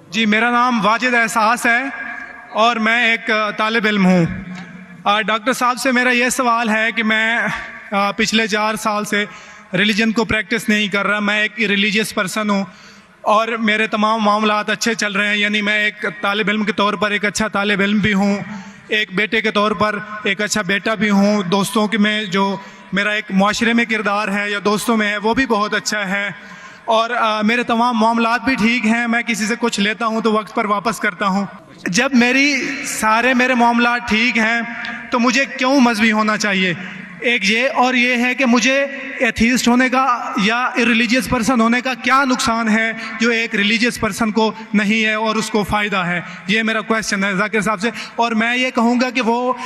जी, मेरा नाम वाजिद एहसास है और मैं एक तालिब इल्म हूँ। डॉक्टर साहब से मेरा ये सवाल है कि मैं पिछले 4 साल से रिलीजन को प्रैक्टिस नहीं कर रहा। मैं एक रिलीजियस पर्सन हूँ और मेरे तमाम मामलात अच्छे चल रहे हैं, यानी मैं एक तालिब इल्म के तौर पर एक अच्छा तालिब इल्म भी हूँ, एक बेटे के तौर पर एक अच्छा बेटा भी हूँ। दोस्तों के में जो मेरा एक माशरे में किरदार है या दोस्तों में है वो भी बहुत अच्छा है और मेरे तमाम मामलात भी ठीक हैं। मैं किसी से कुछ लेता हूं तो वक्त पर वापस करता हूं। जब मेरे मामलात ठीक हैं तो मुझे क्यों मजहबी होना चाहिए? एक ये और ये है कि मुझे एथीस्ट होने का या रिलीजियस पर्सन होने का क्या नुकसान है जो एक रिलीजियस पर्सन को नहीं है और उसको फ़ायदा है? ये मेरा क्वेश्चन है जाकिर साहब से। और मैं ये कहूँगा कि वो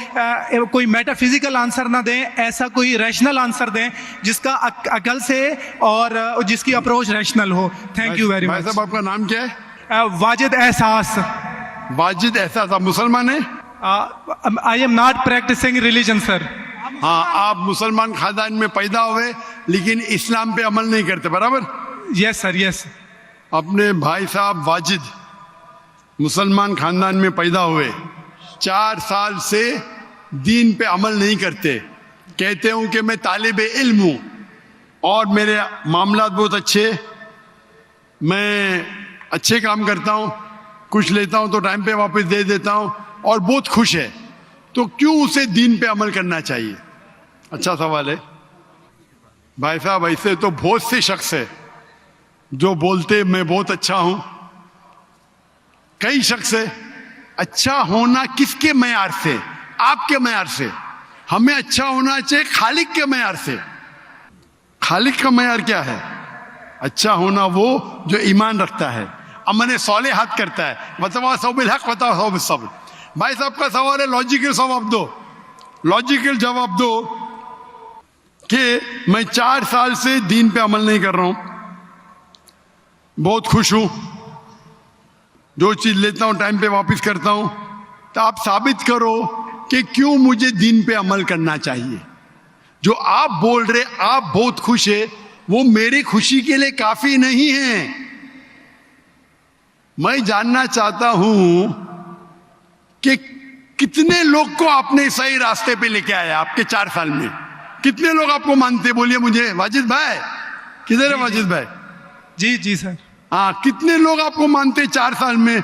कोई मेटाफिजिकल आंसर ना दें, ऐसा कोई रैशनल आंसर दें जिसका अकल से और जिसकी अप्रोच रैशनल हो। Thank you very much. साहब आपका नाम क्या है? वाजिद एहसास। वाजिद एहसास, आप मुसलमान हैं? I am not practicing religion sir. हाँ, आप मुसलमान खानदान में पैदा हुए लेकिन इस्लाम पे अमल नहीं करते, बराबर? Yes sir, yes. अपने भाई साहब वाजिद मुसलमान खानदान में पैदा हुए, 4 साल से दीन पे अमल नहीं करते, कहते हूं कि मैं तालिब इल्म हूं और मेरे मामलात बहुत अच्छे, मैं अच्छे काम करता हूं, कुछ लेता हूं तो टाइम पे वापस दे देता हूं और बहुत खुश है, तो क्यों उसे दीन पे अमल करना चाहिए? अच्छा सवाल है भाई साहब। ऐसे तो बहुत से शख्स है जो बोलते मैं बहुत अच्छा हूं। कई शख्स है। अच्छा होना किसके मैयार से? आपके मैयार से। हमें अच्छा होना चाहिए खालिक के मैयार से। खालिक का मैयार क्या है? अच्छा होना वो जो ईमान रखता है, अमल सालेहात करता है, वतवासौ बिल हक वतवासौ बिस सब्र। भाई साहब का सवाल है, लॉजिकल जवाब दो, लॉजिकल जवाब दो कि मैं 4 साल से दीन पे अमल नहीं कर रहा हूं, बहुत खुश हूं, जो चीज लेता हूं टाइम पे वापस करता हूं, तो आप साबित करो कि क्यों मुझे दीन पे अमल करना चाहिए। जो आप बोल रहे आप बहुत खुश है, वो मेरी खुशी के लिए काफी नहीं है। मैं जानना चाहता हूं कि कितने लोग को आपने सही रास्ते पे लेके आया आपके 4 साल में? कितने लोग आपको मानते? बोलिए मुझे। वाजिद भाई किधर है? वाजिद भाई जी जी सर। हाँ, कितने लोग आपको मानते 4 साल में?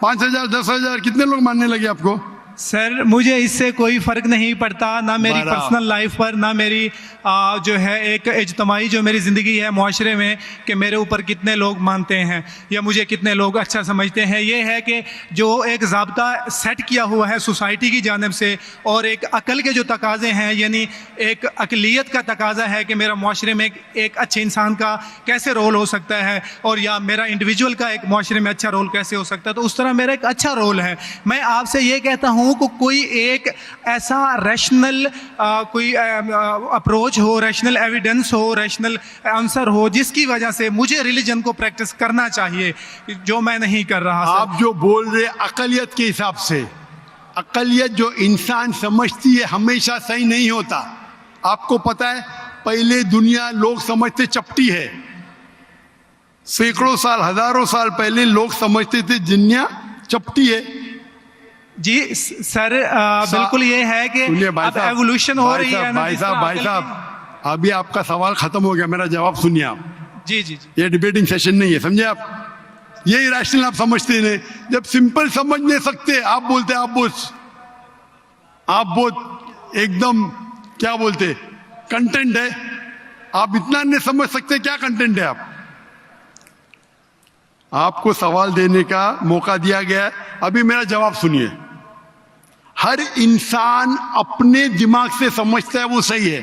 5,000, 10,000, कितने लोग मानने लगे आपको? सर मुझे इससे कोई फ़र्क नहीं पड़ता, ना मेरी पर्सनल लाइफ पर, ना मेरी जो है एक इज्तमाही जो मेरी ज़िंदगी है माशरे में, कि मेरे ऊपर कितने लोग मानते हैं या मुझे कितने लोग अच्छा समझते हैं। ये है कि जो एक ज़ाब्ता सेट किया हुआ है सोसाइटी की जानिब से और एक अकल के जो तकाज़े हैं, यानी एक अकलियत का तकाज़ा है कि मेरा माशरे में एक अच्छे इंसान का कैसे रोल हो सकता है और या मेरा इंडिविजुअल का एक माशरे में अच्छा रोल कैसे हो सकता है, तो उस तरह मेरा एक अच्छा रोल है। मैं आपसे ये कहता हूँ को कोई एक ऐसा रैशनल कोई अप्रोच हो, रैशनल एविडेंस हो, रैशनल आंसर हो जिसकी वजह से मुझे रिलीजन को प्रैक्टिस करना चाहिए, जो मैं नहीं कर रहा। आप जो बोल रहे अकलियत के हिसाब से, अकलियत जो इंसान समझती है हमेशा सही नहीं होता। आपको पता है, पहले दुनिया लोग समझते चपटी है। सैकड़ों साल, हजारों साल पहले लोग समझते थे दुनिया चपटी है। जी सर, बिल्कुल ये है कि अब एवोल्यूशन हो रही है। भाई साहब अभी आपका सवाल खत्म हो गया, मेरा जवाब सुनिए आप। जी जी जी। ये डिबेटिंग सेशन नहीं है, समझे आप? ये रैशनल आप समझते नहीं। जब सिंपल समझ नहीं सकते आप बोलते आप बहुत एकदम क्या बोलते कंटेंट है। आप इतना नहीं समझ सकते क्या कंटेंट है। आपको सवाल देने का मौका दिया गया है, अभी मेरा जवाब सुनिए। हर इंसान अपने दिमाग से समझता है वो सही है।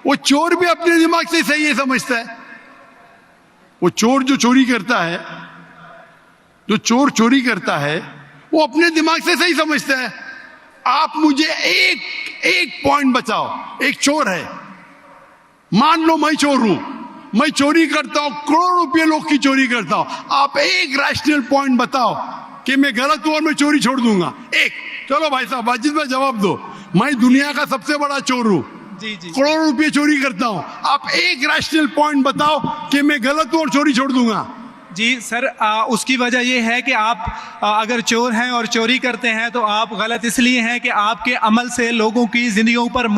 वो चोर भी अपने दिमाग से सही है समझता है। वो चोर जो चोरी करता है वो अपने दिमाग से सही समझता है। आप मुझे एक पॉइंट बताओ। एक चोर है, मान लो मैं चोर हूं, मैं चोरी करता हूं, करोड़ों रुपये लोग की चोरी करता हूं। आप एक रैशनल पॉइंट बताओ कि मैं गलत हूं और मैं चोरी छोड़ दूंगा। एक। चलो भाई साहब वाजिद भाई जवाब दो। मैं दुनिया का सबसे बड़ा चोर हूं, करोड़ों रुपये चोरी करता हूं। आप एक रैशनल पॉइंट बताओ कि मैं गलत हूं और चोरी छोड़ दूंगा। जी सर, उसकी वजह ये है कि आप अगर चोर हैं और चोरी करते हैं तो आप गलत इसलिए हैं कि आपके अमल से लोगों की जिंदगियों पर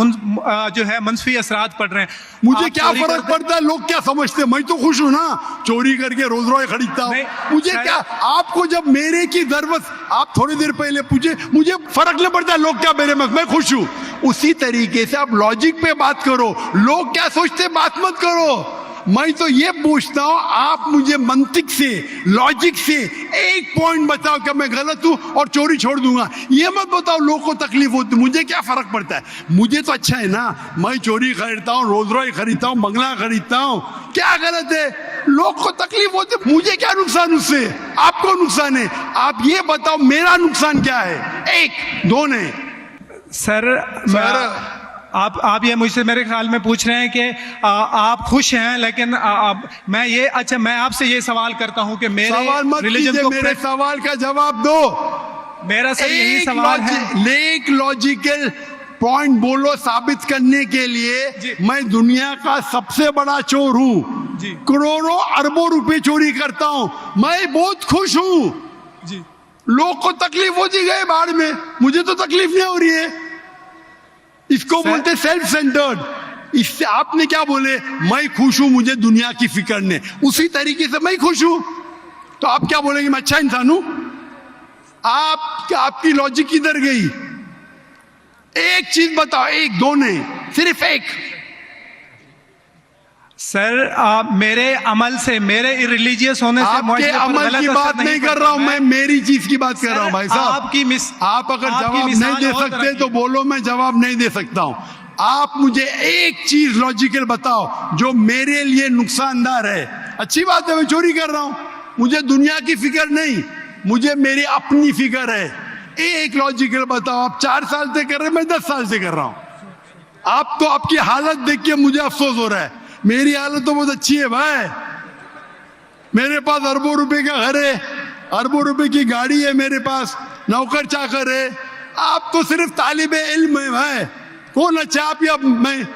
जो है मनफी असरात पड़ रहे हैं। मुझे आप क्या चोरी फर्क करते- पड़ता है, लोग क्या समझते हैं? मैं तो खुश हूं ना, चोरी करके रोज रोज खरीदता हूँ। नहीं, मुझे शायद- क्या, आपको जब मेरे की जरूरत, आप थोड़ी देर पहले पूछे, मुझे फर्क नहीं पड़ता लोग क्या मेरे में, मैं खुश हूं। उसी तरीके से आप लॉजिक पे बात करो, लोग क्या सोचते बात मत करो। मैं तो ये पूछता हूं, आप मुझे मंतिक से, लॉजिक से एक पॉइंट बताओ कि मैं गलत हूं और चोरी छोड़ दूंगा। ये मत बताओ लोग को तकलीफ होती, मुझे क्या फर्क पड़ता है, मुझे तो अच्छा है ना। मैं चोरी खरीदता हूं, रोज रोज खरीदता हूं, बंगला खरीदता हूं, क्या गलत है? लोग को तकलीफ होती, मुझे क्या नुकसान उससे, आपको नुकसान है। आप ये बताओ मेरा नुकसान क्या है? एक दो नहीं सर, सर, आप ये मुझसे मेरे ख्याल में पूछ रहे हैं कि आप खुश हैं, लेकिन मैं आपसे ये सवाल करता हूं कि मेरे सवाल मत रिलीजन कीजिए, को मेरे सवाल का जवाब दो। मेरा सर यही सवाल है। एक लॉजिकल पॉइंट बोलो साबित करने के लिए। जी। मैं दुनिया का सबसे बड़ा चोर हूं, जी। करोड़ों अरबों रुपए चोरी करता हूं, मैं बहुत खुश हूं। जी लोग को तकलीफ होती गई बाढ़ में, मुझे तो तकलीफ नहीं हो रही है। इसको बोलते सेल्फ सेंटर्ड। इससे आपने क्या बोले, मैं खुश हूं, मुझे दुनिया की फिक्र नहीं, उसी तरीके से मैं खुश हूं, तो आप क्या बोलेंगे मैं अच्छा इंसान हूं? आपकी लॉजिक किधर गई? एक चीज बताओ, एक दो नहीं, सिर्फ एक। सर, मेरे अमल से, मेरे रिलीजियस होने से आपके मुआशरे पर अमल गलत की असर बात नहीं कर पड़ता। रहा हूं, मैं मेरी चीज की बात कर रहा हूं भाई साहब। आप अगर आपकी जवाब मिसाल नहीं दे और सकते तरह तो की। बोलो, मैं जवाब नहीं दे सकता हूं। आप मुझे एक चीज लॉजिकल बताओ जो मेरे लिए नुकसानदार है। अच्छी बात है, मैं चोरी कर रहा हूं, मुझे दुनिया की फिक्र नहीं, मुझे मेरी अपनी फिक्र है। एक लॉजिकल बताओ। आप 4 साल से कर रहे हैं, मैं 10 साल से कर रहा हूं। आप तो, आपकी हालत देख के मुझे अफसोस हो रहा है। मेरी हालत तो बहुत अच्छी है भाई, मेरे पास अरबों रुपए का घर है, अरबों रुपए की गाड़ी है मेरे पास, नौकर चाकर है। आप तो सिर्फ तालिबे इल्म है भाई, कौन अच्छा आप या मैं?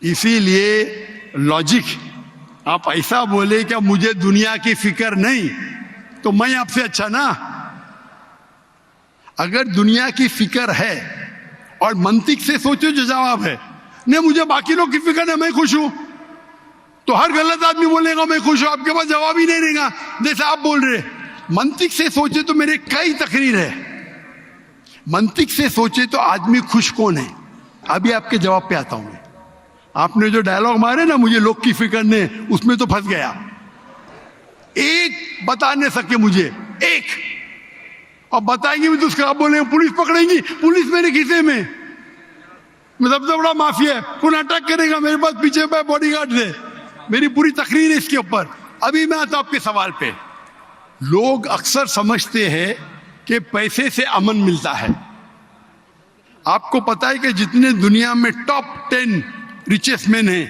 इसीलिए लॉजिक, आप ऐसा बोले क्या मुझे दुनिया की फिक्र नहीं, तो मैं आपसे अच्छा ना। अगर दुनिया की फिक्र है और मंतिक से सोचो जो जवाब है, नहीं मुझे बाकी लोग की फिक्र है, मैं खुश हूं, तो हर गलत आदमी बोलेगा मैं खुश हूं, आपके पास जवाब ही नहीं रहेगा जैसे आप बोल रहे। मंतिक से सोचे तो मेरे कई तकरीर है, मंतिक से सोचे तो आदमी खुश कौन है? अभी आपके जवाब पे आता हूं मैं। आपने जो डायलॉग मारे ना, मुझे लोग की फिक्र नहीं, उसमें तो फंस गया। एक बता नहीं सके मुझे, एक। अब बताएंगे भी तो उसका आप बोलेंगे पुलिस पकड़ेगी, पुलिस मेरे खीसे में, मैं सबसे बड़ा माफिया है, कौन अटैक करेगा, मेरे पास पीछे पे बॉडीगार्ड है। मेरी पूरी तकरीर है इसके ऊपर। अभी मैं आता हूं आपके सवाल पे। लोग अक्सर समझते हैं कि पैसे से अमन मिलता है। आपको पता है कि जितने दुनिया में टॉप 10 रिचेस्ट मैन हैं,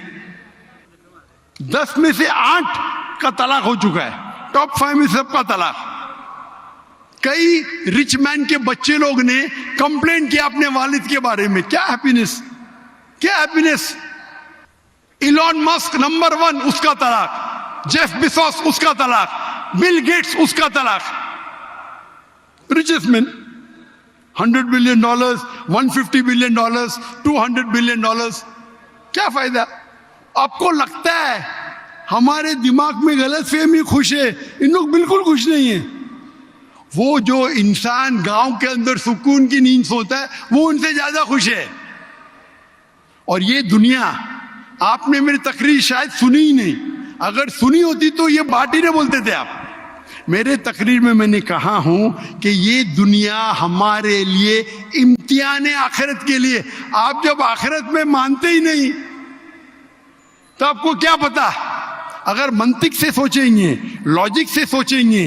10 में से 8 का तलाक हो चुका है, टॉप 5 में सबका तलाक। कई रिच मैन के बच्चे लोग ने कंप्लेंट किया अपने वालिद के बारे में, क्या हैप्पीनेस, क्या हैप्पीनेस। इलॉन मस्क नंबर 1, उसका तलाक। जेफ बेजोस, उसका तलाक। बिल गेट्स, उसका तलाक। Richest man, $100 billion, $150 billion, $200 billion. क्या फायदा? आपको लगता है हमारे दिमाग में गलत फहमी खुश है, इन लोग बिल्कुल खुश नहीं है। वो जो इंसान गांव के अंदर सुकून की नींद सोता है, वो उनसे ज्यादा खुश है। और ये दुनिया, आपने मेरी तकरीर शायद सुनी ही नहीं, अगर सुनी होती तो ये बात ही नहीं बोलते थे आप। मेरे तकरीर में मैंने कहा हूं कि ये दुनिया हमारे लिए इम्तिहान है आखिरत के लिए। आप जब आखिरत में मानते ही नहीं तो आपको क्या पता? अगर मंतिक से सोचेंगे, लॉजिक से सोचेंगे,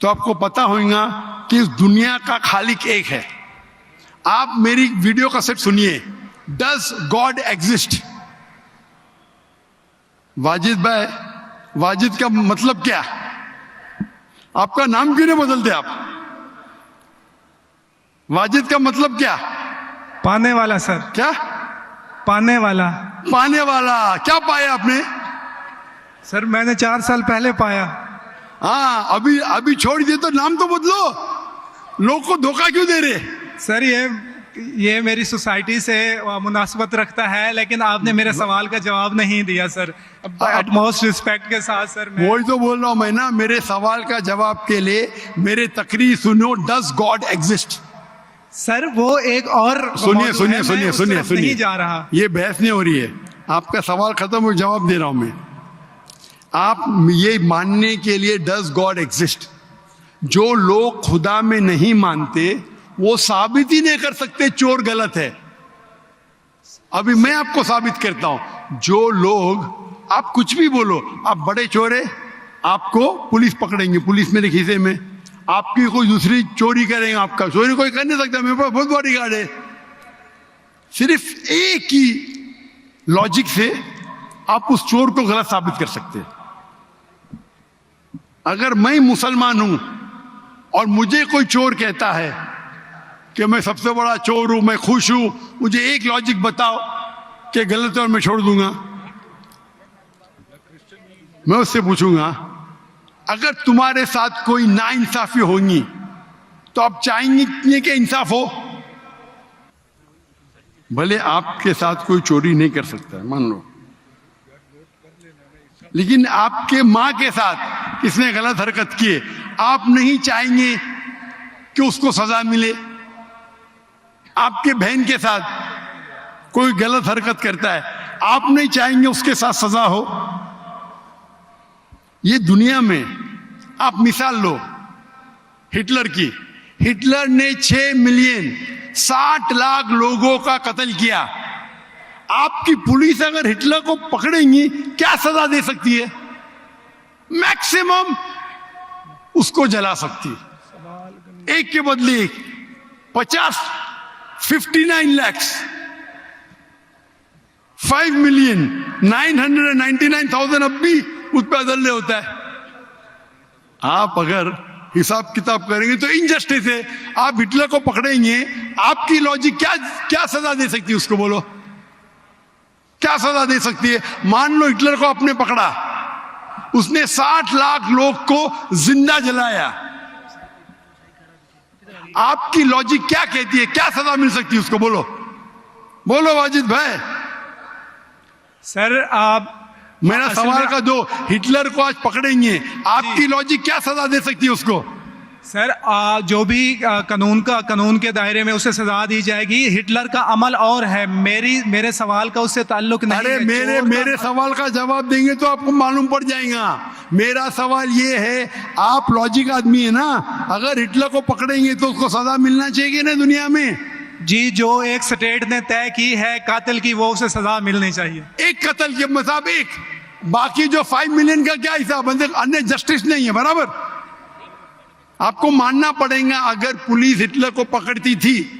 तो आपको पता होगा कि इस दुनिया का खालिक एक है। आप मेरी वीडियो कैसेट सुनिए, डज गॉड एग्जिस्ट? वाजिद भाई, वाजिद का मतलब क्या? आपका नाम क्यों नहीं बदलते आप? वाजिद का मतलब क्या? पाने वाला सर। क्या? पाने वाला। पाने वाला। क्या पाया आपने? सर मैंने 4 साल पहले पाया। हाँ, अभी अभी छोड़ दिए तो नाम तो बदलो, लोग को धोखा क्यों दे रहे? सर ये मेरी सोसाइटी से मुनासबत रखता है, लेकिन आपने मेरे सवाल का जवाब नहीं दिया सर। एटमोस्ट रिस्पेक्ट के साथ सर, वही तो बोल रहा हूं मैं ना, मेरे सवाल का जवाब के लिए मेरे तकरीर सुनो। Does God exist? सर वो एक और सुनिए सुनिए सुनिए सुनिए सुनिए, नहीं जा रहा। ये बहस नहीं हो रही है, आपका सवाल खत्म हो, जवाब दे रहा हूं मैं। आप ये मानने के लिए डज गॉड एग्जिस्ट, जो लोग खुदा में नहीं मानते वो साबित ही नहीं कर सकते चोर गलत है। अभी मैं आपको साबित करता हूं, जो लोग, आप कुछ भी बोलो, आप बड़े चोर है, आपको पुलिस पकड़ेंगे, पुलिस मेरे खीसे में, आपकी कोई दूसरी चोरी करेंगे, आपका चोरी कोई कर नहीं सकता, मेरे पास बहुत बड़ी गार्ड है। सिर्फ एक ही लॉजिक से आप उस चोर को गलत साबित कर सकते हैं। अगर मैं मुसलमान हूं और मुझे कोई चोर कहता है कि मैं सबसे बड़ा चोर हूं, मैं खुश हूं, मुझे एक लॉजिक बताओ कि गलत है और मैं छोड़ दूंगा। मैं उससे पूछूंगा, अगर तुम्हारे साथ कोई नाइंसाफी होगी तो आप चाहेंगे कि इंसाफ हो? भले आपके साथ कोई चोरी नहीं कर सकता, मान लो, लेकिन आपके मां के साथ किसने गलत हरकत की है, आप नहीं चाहेंगे कि उसको सजा मिले? आपके बहन के साथ कोई गलत हरकत करता है, आप नहीं चाहेंगे उसके साथ सजा हो? ये दुनिया में आप मिसाल लो हिटलर की। हिटलर ने 6 मिलियन 60 लाख लोगों का कत्ल किया। आपकी पुलिस अगर हिटलर को पकड़ेंगी क्या सजा दे सकती है? मैक्सिमम उसको जला सकती है, एक के बदले एक। 59 लाख 5,999,000 अब भी उस पर अदल्य होता है। आप अगर हिसाब किताब करेंगे तो इनजस्टिस है। आप हिटलर को पकड़ेंगे, आपकी लॉजिक क्या सजा दे सकती है उसको? बोलो, क्या सजा दे सकती है? मान लो हिटलर को आपने पकड़ा, उसने 60 लाख लोग को जिंदा जलाया, आपकी लॉजिक क्या कहती है? क्या सजा मिल सकती है उसको? बोलो बोलो वाजिद भाई। सर आप मेरा सवाल का दो, हिटलर को आज पकड़ेंगे, आपकी लॉजिक क्या सजा दे सकती है उसको? सर जो भी कानून के दायरे में उसे सजा दी जाएगी। हिटलर का अमल और है, मेरे सवाल का उससे ताल्लुक नहीं अरे है। मेरे सवाल का जवाब देंगे तो आपको मालूम पड़ जाएगा। मेरा सवाल ये है, आप लॉजिक आदमी है ना, अगर हिटलर को पकड़ेंगे तो उसको सजा मिलना चाहिए ना दुनिया में? जी, जो एक स्टेट ने तय की है कातिल की, वो उसे सजा मिलनी चाहिए। एक कत्ल के मतलब एक, बाकी जो 5 मिलियन का क्या हिसाब? अन्य जस्टिस नहीं है, बराबर? आपको मानना पड़ेगा, अगर पुलिस हिटलर को पकड़ती थी,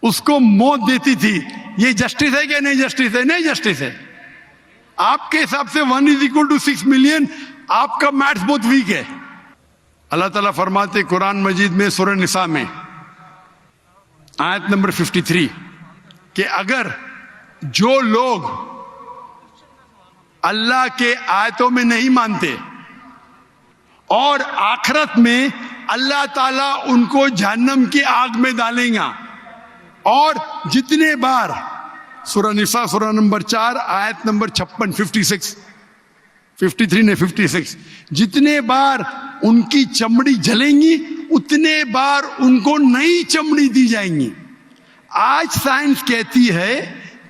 उसको मौत देती थी, ये जस्टिस है क्या? नहीं जस्टिस है, नहीं जस्टिस है। आपके हिसाब से 1 = 6 मिलियन, आपका मैथ्स बहुत वीक है। अल्लाह ताला फरमाते कुरान मजीद में सूरह निसा में आयत नंबर 53 कि अगर जो लोग अल्लाह के आयतों में नहीं मानते और आखिरत में अल्लाह ताला उनको जहन्नम की आग में डालेगा, और जितने बार, सूरह निसा सूरह नंबर 4 आयत नंबर 56, 53 ने 56, जितने बार उनकी चमड़ी जलेंगी उतने बार उनको नई चमड़ी दी जाएंगी। आज साइंस कहती है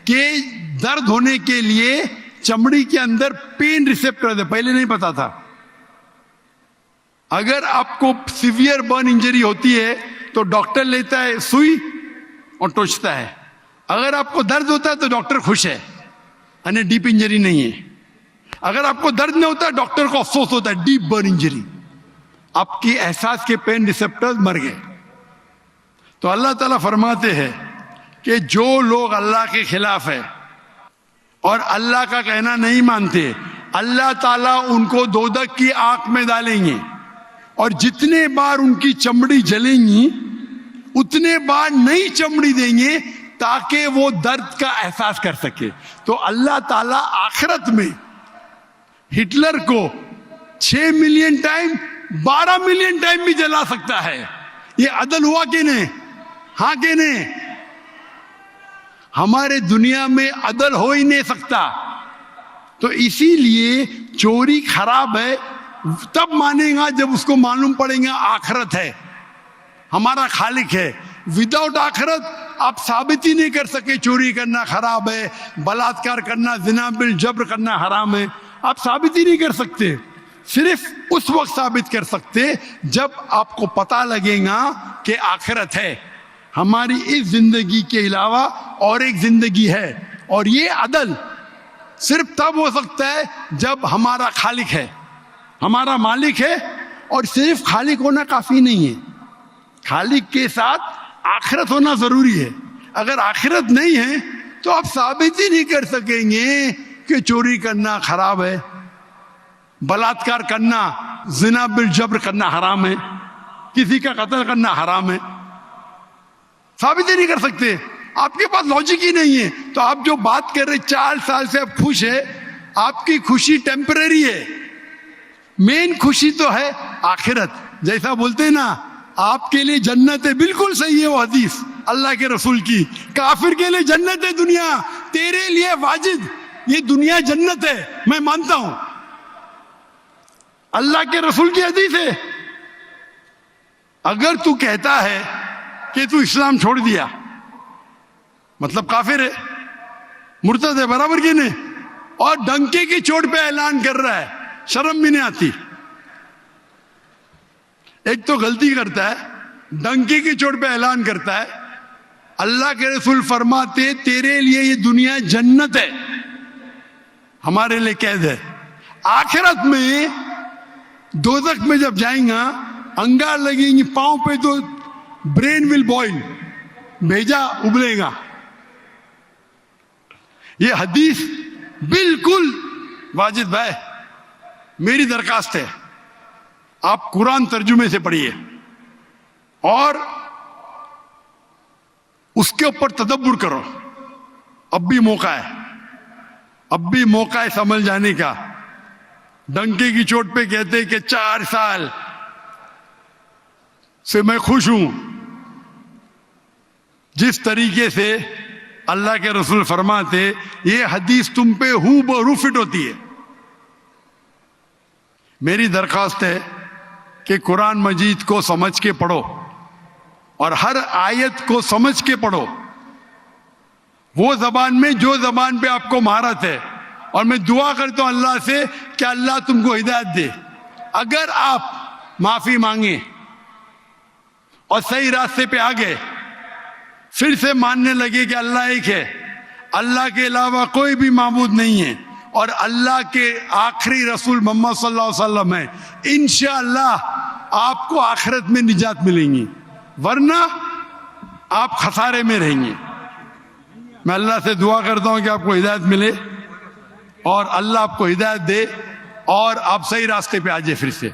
कि दर्द होने के लिए चमड़ी के अंदर पेन रिसेप्टर है, पहले नहीं पता था। अगर आपको सीवियर बर्न इंजरी होती है तो डॉक्टर लेता है सुई और टोचता है। अगर आपको दर्द होता है तो डॉक्टर खुश है, यानी डीप इंजरी नहीं है। अगर आपको दर्द नहीं होता, डॉक्टर को अफसोस होता है, डीप बर्न इंजरी, आपकी एहसास के पेन रिसेप्टर्स मर गए। तो अल्लाह ताला फरमाते हैं कि जो लोग अल्लाह के खिलाफ है और अल्लाह का कहना नहीं मानते, अल्लाह ताला उनको दोजख की आग में डालेंगे, और जितने बार उनकी चमड़ी जलेंगी उतने बार नई चमड़ी देंगे ताकि वो दर्द का एहसास कर सके। तो अल्लाह ताला आखिरत में हिटलर को 6 मिलियन टाइम 12 मिलियन टाइम भी जला सकता है। ये अदल हुआ कि नहीं? हाँ कि नहीं? हमारे दुनिया में अदल हो ही नहीं सकता। तो इसीलिए चोरी खराब है तब मानेगा जब उसको मालूम पड़ेगा आखिरत है, हमारा खालिक है। विदाउट आखिरत आप साबित ही नहीं कर सके चोरी करना खराब है, बलात्कार करना, जिना बिल जब्र करना हराम है। आप साबित ही नहीं कर सकते। सिर्फ उस वक्त साबित कर सकते जब आपको पता लगेगा कि आखिरत है, हमारी इस जिंदगी के अलावा और एक जिंदगी है। और ये अदल सिर्फ तब हो सकता है जब हमारा खालिक है, हमारा मालिक है। और सिर्फ खालिक होना काफी नहीं है, खालिक के साथ आखिरत होना जरूरी है। अगर आखिरत नहीं है तो आप साबित ही नहीं कर सकेंगे कि चोरी करना खराब है, बलात्कार करना, जिना बिल जब्र करना हराम है, किसी का कत्ल करना हराम है। साबित ही नहीं कर सकते, आपके पास लॉजिक ही नहीं है। तो आप जो बात कर रहे 4 साल से आप खुश है, आपकी खुशी टेम्परेरी है। मेन खुशी तो है आखिरत। जैसा बोलते हैं ना, आपके लिए जन्नत है, बिल्कुल सही है वो हदीस अल्लाह के रसूल की। काफिर के लिए जन्नत है दुनिया, तेरे लिए वाजिद ये दुनिया जन्नत है, मैं मानता हूं। अल्लाह के रसूल की हदीस है। अगर तू कहता है कि तू इस्लाम छोड़ दिया, मतलब काफिर है, मुर्तद है, बराबर की नहीं, और डंके की चोट पे ऐलान कर रहा है, शर्म भी नहीं आती। एक तो गलती करता है, डंके की चोट पे ऐलान करता है। अल्लाह के रसूल फरमाते तेरे लिए ये दुनिया जन्नत है, हमारे लिए कैद है। आखिरत में दोजख में जब जाएगा, अंगार लगेंगी पांव पे तो ब्रेन विल बॉइल, भेजा उबलेगा। ये हदीस बिल्कुल वाजिद भाई, मेरी दरखास्त है आप कुरान तर्जुमे से पढ़िए और उसके ऊपर तदब्बुर करो। अब भी मौका है, अब भी मौका है समझ जाने का। डंके की चोट पे कहते कि 4 साल से मैं खुश हूं। जिस तरीके से अल्लाह के रसूल फरमाते, ये हदीस तुम पे हूबहू फिट होती है। मेरी दरखास्त है कि कुरान मजीद को समझ के पढ़ो और हर आयत को समझ के पढ़ो, वो जबान में जो जबान पे आपको महारत है। और मैं दुआ करता हूं अल्लाह से कि अल्लाह तुमको हिदायत दे। अगर आप माफी मांगे और सही रास्ते पे आ गए, फिर से मानने लगे कि अल्लाह एक है, अल्लाह के अलावा कोई भी माबूद नहीं है और अल्लाह के आखिरी रसूल मोहम्मद सल्लल्लाहु अलैहि वसल्लम है, इंशाअल्लाह आपको आखिरत में निजात मिलेंगी, वरना आप खसारे में रहेंगे। मैं अल्लाह से दुआ करता हूं कि आपको हिदायत मिले और अल्लाह आपको हिदायत दे और आप सही रास्ते पे आ जाए फिर से।